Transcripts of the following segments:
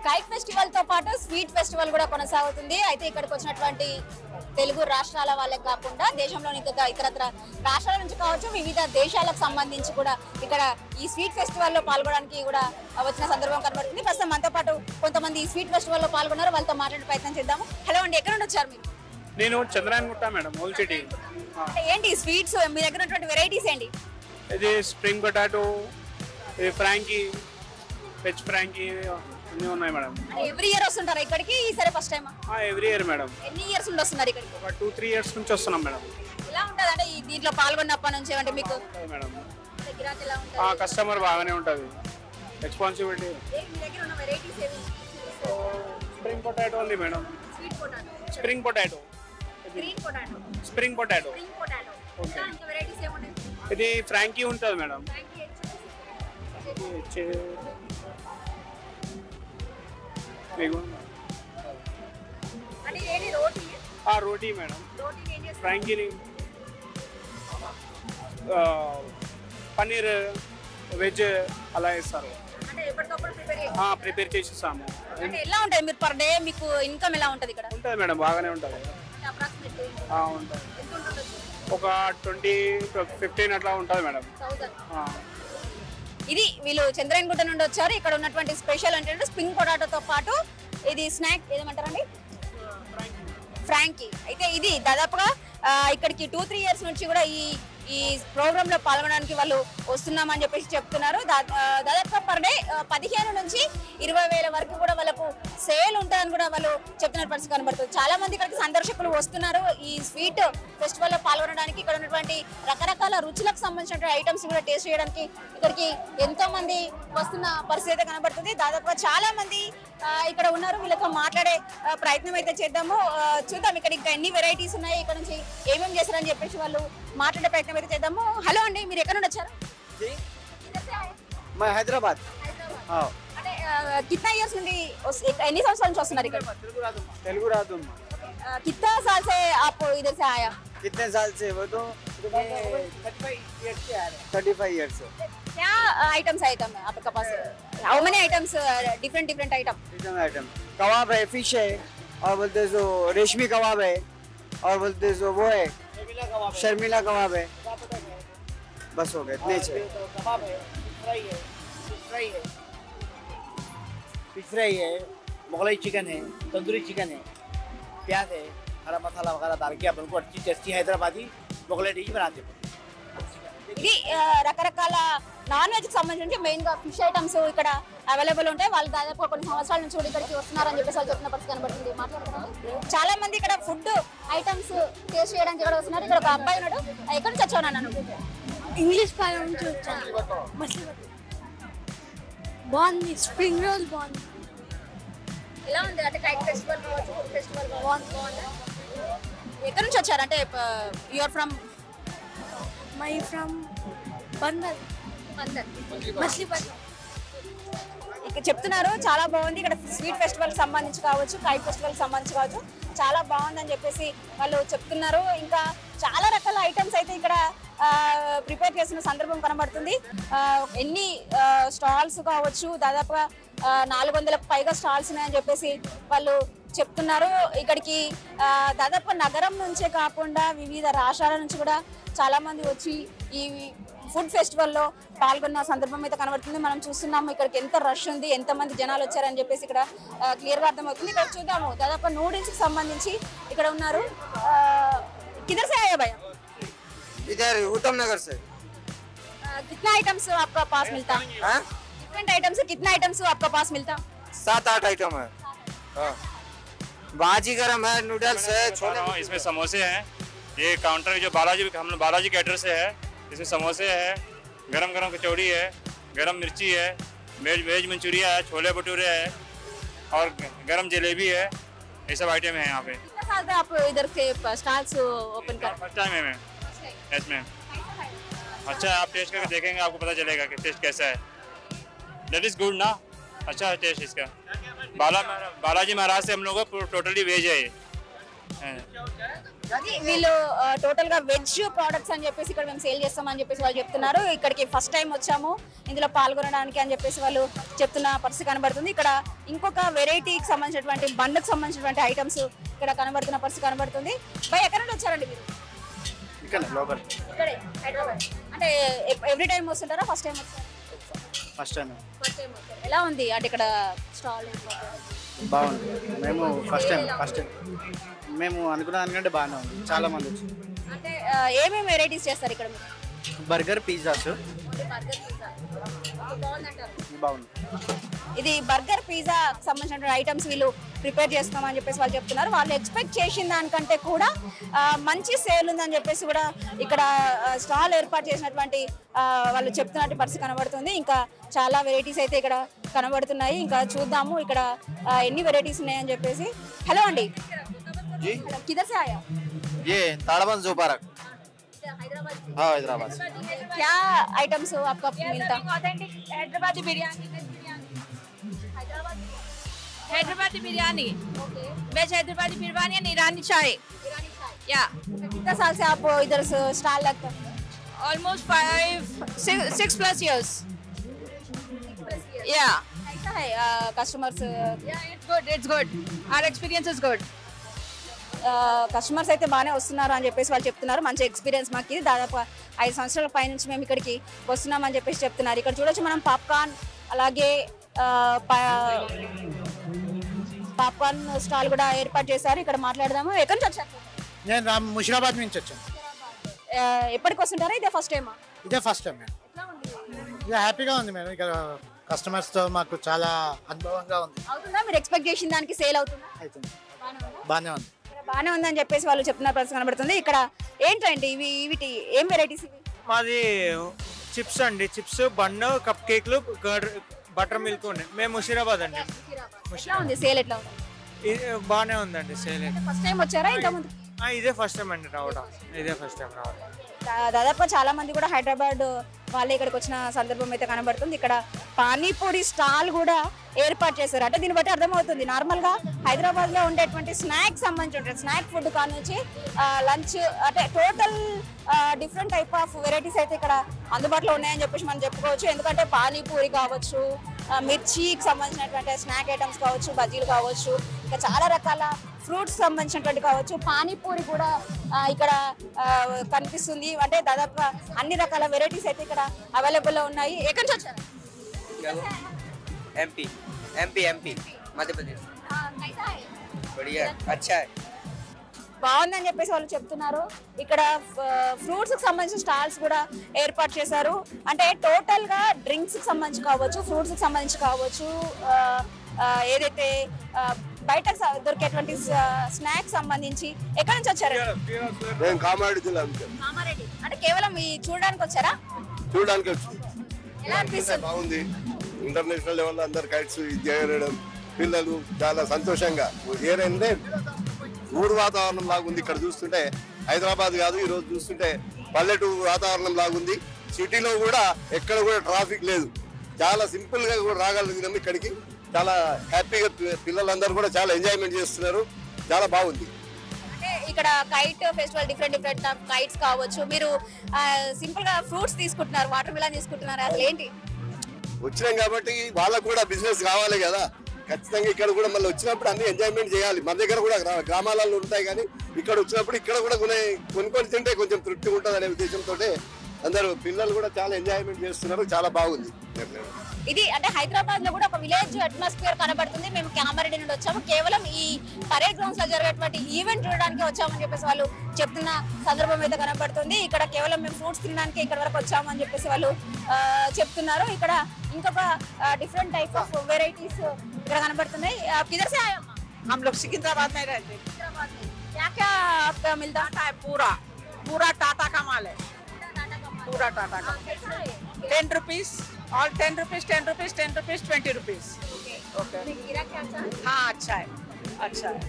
Kite festival తో పాటు sweet festival కూడా కొనసాగుతుంది. అయితే ఇక్కడికి వచ్చినటువంటి తెలుగు రాష్ట్రాల వాళ్ళే కాకుండా దేశంలోని ఇతరత్ర రాష్ట్రాల నుంచి కావచ్చు, వివిధ దేశాలకు సంబంధించి కూడా ఇక్కడ ఈ స్వీట్ ఫెస్టివల్ లో పాల్గొనడానికి కూడా వచ్చిన సందర్భం కనబడుతుంది. ప్రస్తుతం మనతో పాటు కొంతమంది ఈ స్వీట్ ఫెస్టివల్ లో పాల్గొన్నారు, వాళ్ళతో మాట్లాడే ప్రయత్నం చేద్దాము. హలో అండి, ఎక్కడ నుండి వచ్చారు మీరు? నేను చంద్రాయనగుట్ట మేడం, ఓల్డ్ సిటీ. ఏంటి స్వీట్స్ మీ దగ్గర ఉన్నటువంటి వెరైటీస్ ఏంటి? ఇది స్ప్రింగ్ పొటాటో, ఇది ఫ్రాంకీ, వెజ్ ఫ్రాంకీ అన్నీ ఉన్నాయి మేడం. ఎవ్రీ ఇయర్ వస్తుంటారా ఇక్కడికి? ఈసారి first time? Every year madam. ఎన్ని ఇయర్స్ నుండి వస్తున్నారు ఇక్కడికి? ఒక 2-3 years నుంచి వస్తున్నాం మేడం. ఎలా ఉంటుంది అంటే దీంట్లో పాల్గొన్నప్పటి నుంచి అంటే మీకు మేడం గిరాకీ ఎలా ఉంటుంది? కస్టమర్ బాగానే ఉంటుంది, రెస్పాన్సిబిలిటీ. మీ దగ్గర ఉన్న వెరైటీస్ ఏవి? స్ప్రింగ్ పొటాటో ఉంది madam. Sweet potato, spring potato, green potato, spring potato. Spring potato. ఇంకా వెరైటీస్ ఏమున్నాయి? ఇది ఫ్రాంకీ ఉంటుంది మేడం. అంటే ఏంటి రోటీ? రోటీ మేడం. రోటీని ఏం చేస్తారు? ఫ్రాంకీని పన్నీర్ వెజ్ అలా వేస్తారు. అంటే ఎప్పటికప్పుడు ప్రిపేర్ చేసిస్తాము. అంటే ఎలా ఉంటుంది మీరు పర్ డే మీకు ఇన్కమ్ ఎలా ఉంటుంది ఇక్కడ? ఉంటుంది మేడం, బాగానే ఉంటుంది. అప్రాక్సిమేట్లీ ఉంటుంది. ఎంత ఉంటుంది? ఒక 20-15 అట్లా ఉంటుంది మేడం. 1000. ఇది వీళ్ళు చంద్రాయనగుట్ట నుండి వచ్చారు. ఇక్కడ ఉన్నటువంటి స్పెషల్ అంటే స్ప్రింగ్ పొటాటోతో పాటు ఇది స్నాక్ ఏమంటారండి, ఫ్రాంకీ. అయితే ఇది దాదాపుగా ఇక్కడికి 2-3 years నుంచి కూడా ఈ ప్రోగ్రామ్ లో పాల్గొనడానికి వాళ్ళు వస్తున్నామని చెప్పేసి చెప్తున్నారు. దాదాపుగా పర్ డే 15 నుంచి 20,000 వరకు కూడా వాళ్ళకు సేల్ ఉంటుందని కూడా వాళ్ళు చెప్తున్న పరిస్థితి కనబడుతుంది. చాలా మంది ఇక్కడికి సందర్శకులు వస్తున్నారు ఈ స్వీట్ ఫెస్టివల్ లో పాల్గొనడానికి. ఇక్కడ ఉన్నటువంటి రకరకాల రుచులకు సంబంధించిన ఐటమ్స్ కూడా టేస్ట్ చేయడానికి ఇక్కడికి ఎంతో మంది వస్తున్న పరిస్థితి కనబడుతుంది. దాదాపుగా చాలా మంది ఇక్కడ ఉన్నారు. వీళ్ళతో మాట్లాడే ప్రయత్నం అయితే చేద్దాము. చూద్దాం ఇక్కడ ఇంకా ఎన్ని వెరైటీస్ ఉన్నాయి, ఇక్కడ నుంచి ఏమేమి చేస్తారని చెప్పేసి వాళ్ళు మాట్లాడే ప్రయత్నం అయితే చేద్దాము. హలో అండి, మీరు ఎక్కడ నుండి వచ్చారు? హైదరాబాద్. అంటే कितना इयर्स నుండి ఎన్ని సంవత్సరాల నుంచి వస్తున్నారు ఇక్కడ? तेलुगु रादू. कितना साल से आप इधर से आया? कितने साल से? वो तो 35 years से. क्या आइटम्स आइटम है आपके पास? How many items? Different item. Item कबाब है, फिश है, और बोलते जो रेशमी कबाब है, और बोलते जो वो है शर्मिला कबाब है. बस हो गए इतने चाहिए. कबाब है, फिश फ्राई है, मुगलाई चिकन है, तंदूरी चिकन है, प्याज है, हरा मसाला वगैरह डाल के अपन को अच्छी टेस्टी हैदराबादी मुगलाई डिश बनाते हैं. ఇది రకరకాల నాన్ వెజ్ కి సంబంధించి మెయిన్ గా ఫిష్ ఐటమ్స్ ఇక్కడ అవైలబుల్ ఉంటాయి. వాళ్ళు దాదాపు కొన్ని సంవత్సరాల నుంచి కూడా ఇక్కడికి వస్తున్నారని చెప్పేసి వాళ్ళు చెప్పిన పరిస్థితి కనబడుతుంది. మాట్లాడుతున్నారు చాలా మంది ఇక్కడ ఫుడ్ ఐటమ్స్ టేస్ట్ చేయడానికి ఇక్కడ వస్తున్నారు. ఇక్కడ ఒక అబ్బాయి ఉన్నాడు. ఎక్కడి నుంచి వచ్చావు నాన్న? ఇంగ్లీష్ పాలన నుంచి వచ్చాను. బాగుంది, స్ప్రింగ్ రోల్ బాగుంది. ఎలా ఉంది అంటే కైట్ ఫెస్టివల్ ఫుడ్ ఫెస్టివల్ బాగుంది. ఎక్కడి నుంచి వచ్చారు అంటే you are from? My from Bandar, Machilipatnam. ఇక్కడ చెప్తున్నారు చాలా బాగుంది. ఇక్కడ స్వీట్ ఫెస్టివల్ సంబంధించి కావచ్చు, కైట్ ఫెస్టివల్ సంబంధించి కావచ్చు, చాలా బాగుందని చెప్పేసి వాళ్ళు చెప్తున్నారు. ఇంకా చాలా రకాల ఐటమ్స్ అయితే ఇక్కడ ప్రిపేర్ చేసిన సందర్భం కనబడుతుంది. ఎన్ని స్టాల్స్ కావచ్చు, దాదాపుగా 400కు పైగా స్టాల్స్ ఉన్నాయని చెప్పేసి వాళ్ళు చెప్తున్నారు. ఇక్కడికి దాదాపు నగరం నుంచే కాకుండా వివిధ రాష్ట్రాల నుంచి కూడా చాలా మంది వచ్చి ఈ ఫుడ్ ఫెస్టివల్లో పాల్గొన్న సందర్భం అయితే కనబడుతుంది. మనం చూస్తున్నాము ఇక్కడికి ఎంత రష్ ఉంది, ఎంతమంది జనాలు వచ్చారని చెప్పేసి ఇక్కడ క్లియర్గా అర్థమవుతుంది. ఇక్కడ చూద్దాము దాదాపు నూడిల్స్కి సంబంధించి ఇక్కడ ఉన్నారు. किधर से आया भैया? इधर उत्तम नगर से. कितना आइटम्स आपका पास मिलता? डिफरेंट आइटम्स कितना आइटम्स आपका पास मिलता? 7-8 आइटम है. भाजी गरम है, नूडल्स है, छोले. इसमें समोसे हैं. ये काउंटर जो हम लोग बालाजी कैटर से है. इसमें समोसे है, गरम गरम कचौड़ी है, गरम मिर्ची है, वेज मंचूरिया है, छोले भटूरे है और गरम जलेबी है. ये सब आइटम है यहाँ पे. कितना साल से आप इधर के स्टॉल्स ओपन कर? फर्स्ट टाइम है मैं इसमें. अच्छा, आप टेस्ट करके देखेंगे, आपको पता चलेगा कि टेस्ट कैसा है. दैट इज गुड ना, अच्छा है टेस्ट इसका. बालाजी महाराज से हम लोग टोटली वेज है ये. వీళ్ళు టోటల్ గా వెజ్ ప్రోడక్ట్స్ అని చెప్పేసి ఇక్కడ మేము సేల్ చేస్తామని చెప్పేసి వాళ్ళు చెప్తున్నారు. ఇక్కడికి ఫస్ట్ టైం వచ్చాము ఇందులో పాల్గొనడానికి అని చెప్పేసి వాళ్ళు చెప్తున్న పరిస్థితి కనబడుతుంది. ఇక్కడ ఇంకొక వెరైటీకి సంబంధించినటువంటి బండ్లకు సంబంధించినటువంటి ఐటమ్స్ ఇక్కడ కనబడుతున్న పరిస్థితి కనబడుతుంది. బై ఎక్కడ నుండి వచ్చారండి మీరు? ఇక్కడ లోకల్ ఇక్కడే హైదరాబాద్. అంటే ఎవ్రీ టైం వస్తుంటారా? ఫస్ట్ టైం వచ్చారు? ఫస్ట్ టైం ఎలా ఉంది అంటే ఇక్కడ స్టాల్? బాగుంది. మేము ఫస్ట్ టైం మేము అనుకున్న దానికంటే బాగానే ఉంది. చాలా మంది వచ్చి అంటే ఏమేమి వెరైటీస్ చేస్తారు ఇక్కడ మీరు? బర్గర్ పిజ్జాస్ బాగుంది. ఇది బర్గర్ పిజ్జా సంబంధించిన ఐటమ్స్ వీళ్ళు ప్రిపేర్ చేస్తామని చెప్పేసి వాళ్ళు చెప్తున్నారు. వాళ్ళు ఎక్స్పెక్ట్ చేసిన దానికంటే కూడా మంచి సేల్ ఉందని చెప్పేసి కూడా ఇక్కడ స్టాల్ ఏర్పాటు చేసినటువంటి వాళ్ళు చెప్తున్నట్టు పరిస్థితి కనబడుతుంది. ఇంకా చాలా వెరైటీస్ అయితే ఇక్కడ కనబడుతున్నాయి. ఇంకా చూద్దాము ఇక్కడ ఎన్ని వెరైటీస్ ఉన్నాయని చెప్పేసి. హలో అండి, కిధర్ సే ఆయా? ये ताड़ाबंद जो पार्क हैदराबाद से। हाँ हैदराबाद से। क्या आइटम्स आपका मिलता? Authentic Hyderabadi biryani, Hyderabadi biryani, veg Hyderabadi biryani and Irani chai. या कितना साल से आप इधर स्टॉल लगता है? Almost 6+ years। या कैसा है customers? It's good our experience is good. Customers అయితే బాగానే వస్తున్నారు అని చెప్పేసి వాళ్ళు చెప్తున్నారు. మంచి ఎక్స్పీరియన్స్ మాకు ఇది. దాదాపు 5 సంవత్సరాల పై నుంచి మేము ఇక్కడికి వస్తున్నామని చెప్పేసి చెప్తున్నారు. ఇక్కడ చూడొచ్చు మనం పాప్కార్న్, అలాగే పాప్కార్న్ స్టాల్ కూడా ఏర్పాటు చేశారు. ఇక్కడ మాట్లాడదాము. ఎక్కడి నుంచి వచ్చారు? నేను ముషిరాబాద్ నుంచి వచ్చాను. ఎప్పటికి వస్తుంటారా? ఇదే ఫస్ట్ టైమా? ఇదే ఫస్ట్ టైం మేడం. ఇక హ్యాపీగా ఉంది మేడం. ఇక్కడ కస్టమర్స్తో మాకు చాలా అనుభవంగా ఉంది. అవుతుందా? మీరు ఎక్స్పెక్ట్ చేసిన దానికి సేల్ అవుతుందా? అవుతుంది, బాగానే ఉంది. బాగానే ఉందని చెప్పేసి వాళ్ళు చెప్తున్న పరిస్థితి కనబడుతుంది. ఇక్కడ ఏంటండి ఇవి ఏం వెరైటీస్ ఇవి? మాది చిప్స్ అండి. చిప్స్, బన్ను, కప్ కేక్లు, బటర్ మిల్క్ ఉన్నాయి. మేము ముషీరాబాద్ అండి. ఎట్లా ఉంది సేల్? ఎట్లా ఉంది? బాగానే ఉందండి సేల్. ఫస్ట్ టైం వచ్చారా ఇంతకుముందు? ఇదే ఫస్ట్ టైం అండి రావడం. ఇదే ఫస్ట్ టైం రావడం. దాదాపుగా చాలా మంది కూడా హైదరాబాద్ వాళ్ళే ఇక్కడికి వచ్చిన సందర్భం అయితే కనబడుతుంది. ఇక్కడ పానీపూరి స్టాల్ కూడా ఏర్పాటు చేశారు. అంటే దీన్ని బట్టి అర్థమవుతుంది నార్మల్ గా హైదరాబాద్ లో ఉండేటువంటి స్నాక్స్ సంబంధించి స్నాక్ ఫుడ్ కానుంచి లంచ్ అంటే total different type of varieties అయితే ఇక్కడ అందుబాటులో ఉన్నాయని చెప్పేసి మనం చెప్పుకోవచ్చు. ఎందుకంటే పానీపూరి కావచ్చు, మిర్చికి సంబంధించినటువంటి స్నాక్ ఐటమ్స్ కావచ్చు, బజ్జీలు కావచ్చు, ఇంకా చాలా రకాల ఫ్రూట్స్ సంబంధించినటువంటి కావచ్చు, పానీపూరి కూడా ఇక్కడ కనిపిస్తుంది. అంటే దాదాపుగా అన్ని రకాల వెరైటీస్ అయితే ఇక్కడ అవైలబుల్ లో ఉన్నాయి. ఎక్కడి నుంచి వచ్చారు? एमपी मध्य प्रदेश। बढ़िया अच्छा है। బాగుందని చెప్పేసి వాళ్ళు చెప్తున్నారు. ఇక్కడ ఫ్రూట్స్ కి సంబంధించిన స్టాల్స్ కూడా ఏర్పాటు చేశారు. అంటే టోటల్ గా డ్రింక్స్ కి సంబంధించి కావచ్చు, ఫ్రూట్స్ కి సంబంధించి కావచ్చు, ఏదైతే బయట దొరికేటువంటి స్నాక్స్ సంబంధించి. ఎక్కడి నుంచి వచ్చారు? కామారెడ్డి. అంటే కేవలం ఈ చూడడానికి వచ్చారా? చూడడానికి ఎలా అనిపిస్తుంది? బాగుంది. ఇంటర్నేషనల్ లెవెల్ అందరు కైట్స్ చేయడం, పిల్లలు చాలా సంతోషంగా. ఏరంటే ఊరు వాతావరణం లాగుంది ఇక్కడ చూస్తుంటే. హైదరాబాద్ కాదు, ఈ రోజు చూస్తుంటే పల్లెటూరు వాతావరణం లాగుంది. సిటీలో కూడా ఎక్కడ కూడా ట్రాఫిక్ లేదు. చాలా సింపుల్ గా కూడా రాగలిగినాం ఇక్కడికి. చాలా హ్యాపీగా పిల్లలందరూ కూడా చాలా ఎంజాయ్మెంట్ చేస్తున్నారు. చాలా బాగుంది. అంటే ఇక్కడ కైట్ ఫెస్టివల్ డిఫరెంట్ కైట్స్ కావచ్చు. మీరు సింపుల్ గా ఫ్రూట్స్ తీసుకుంటున్నారు, వాటర్ మిలన్ తీసుకుంటున్నారు. అసలు ఏంటి? వచ్చినాం కాబట్టి వాళ్ళకు కూడా బిజినెస్ కావాలి కదా. ఖచ్చితంగా ఇక్కడ కూడా మళ్ళీ వచ్చినప్పుడు అన్ని ఎంజాయ్మెంట్ చేయాలి. మన దగ్గర కూడా గ్రామాలలో ఉంటాయి, కానీ ఇక్కడ వచ్చినప్పుడు ఇక్కడ కూడా కొన్ని తింటే కొంచెం తృప్తి ఉంటుంది అనే ఉద్దేశంతో అందరూ పిల్లలు కూడా చాలా ఎంజాయ్మెంట్ చేస్తున్నారు. చాలా బాగుంది. ఇది అంటే హైదరాబాద్ లో కూడా ఒక విలేజ్ అట్మాస్ఫియర్ కనబడుతుంది. మేము కామారెడ్డి నుండి వచ్చాము. కేవలం ఈ పరేడ్ గ్రౌండ్స్ లో జరిగేటువంటి ఈవెంట్ చూడడానికి వచ్చామని చెప్పేసి వాళ్ళు చెప్తున్న సందర్భం అయితే కనబడుతుంది. ఇక్కడ కేవలం మేము ఫ్రూట్స్ తినడానికి ఇక్కడ వరకు వచ్చాము అని చెప్పేసి వాళ్ళు చెప్తున్నారు. ఇక్కడ ఇంకొక డిఫరెంట్ టైప్ ఆఫ్ వెరైటీస్ ఇక్కడ కనబడుతున్నాయి. किधर से आए हम? हम लोग सिकंदराबाद में रहते हैं। क्या क्या आपका मिलता है? पूरा टाटा का माल है। पूरा टाटा का 10 रुपीस और 10 रुपीस 20 रुपीस। ओके हाँ अच्छा है अच्छा है।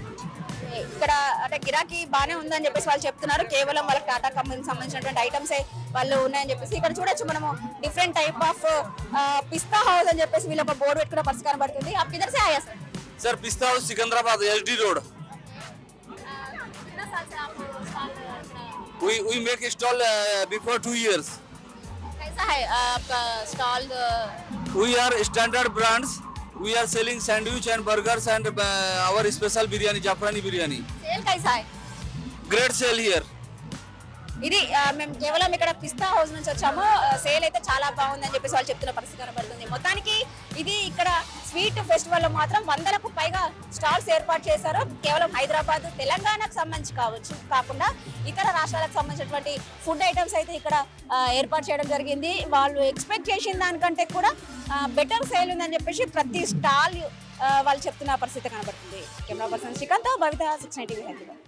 ఇక్కడ అంటే గిరాకీ బాగానే ఉందని చెప్పేసి వాళ్ళు చెప్తున్నారు. కేవలం వాళ్ళకి టాటా కంపెనీకి సంబంధించినటువంటి ఐటమ్స్ వాళ్ళు ఉన్నాయని చెప్పేసి. ఇక్కడ చూడొచ్చు మనము different type of pista house అని చెప్పేసి వీళ్ళు ఒక బోర్డు పెట్టుకున్న పరిస్థితి కనబడుతుంది. आप किधर से आए सर? सर पिस्ता हाउस सिकंदराबाद SD रोड। कितना साल से आप We make a stall before 2 years. कैसा है आपका stall? We are standard brands. We are selling sandwich and burgers and our special biryani, Jafrani biryani. Sale कैसा है? Great sale here. ఇది మేము కేవలం ఇక్కడ పిస్తా హౌస్ నుంచి వచ్చాము. సేల్ అయితే చాలా బాగుందని చెప్పేసి వాళ్ళు చెప్తున్న పరిస్థితి కనబడుతుంది. మొత్తానికి ఇది ఇక్కడ స్వీట్ ఫెస్టివల్ లో మాత్రం 100కు పైగా స్టాల్స్ ఏర్పాటు చేశారు. కేవలం హైదరాబాద్, తెలంగాణకు సంబంధించి కాకుండా ఇతర రాష్ట్రాలకు సంబంధించినటువంటి ఫుడ్ ఐటమ్స్ అయితే ఇక్కడ ఏర్పాటు చేయడం జరిగింది. వాళ్ళు ఎక్స్పెక్ట్ చేసిన దానికంటే కూడా బెటర్ సేల్ ఉందని చెప్పేసి ప్రతి స్టాల్ వాళ్ళు చెప్తున్న పరిస్థితి కనబడుతుంది. కెమెరా పర్సన్ శ్రీకాంత్, భవిత, 690 హైదరాబాద్.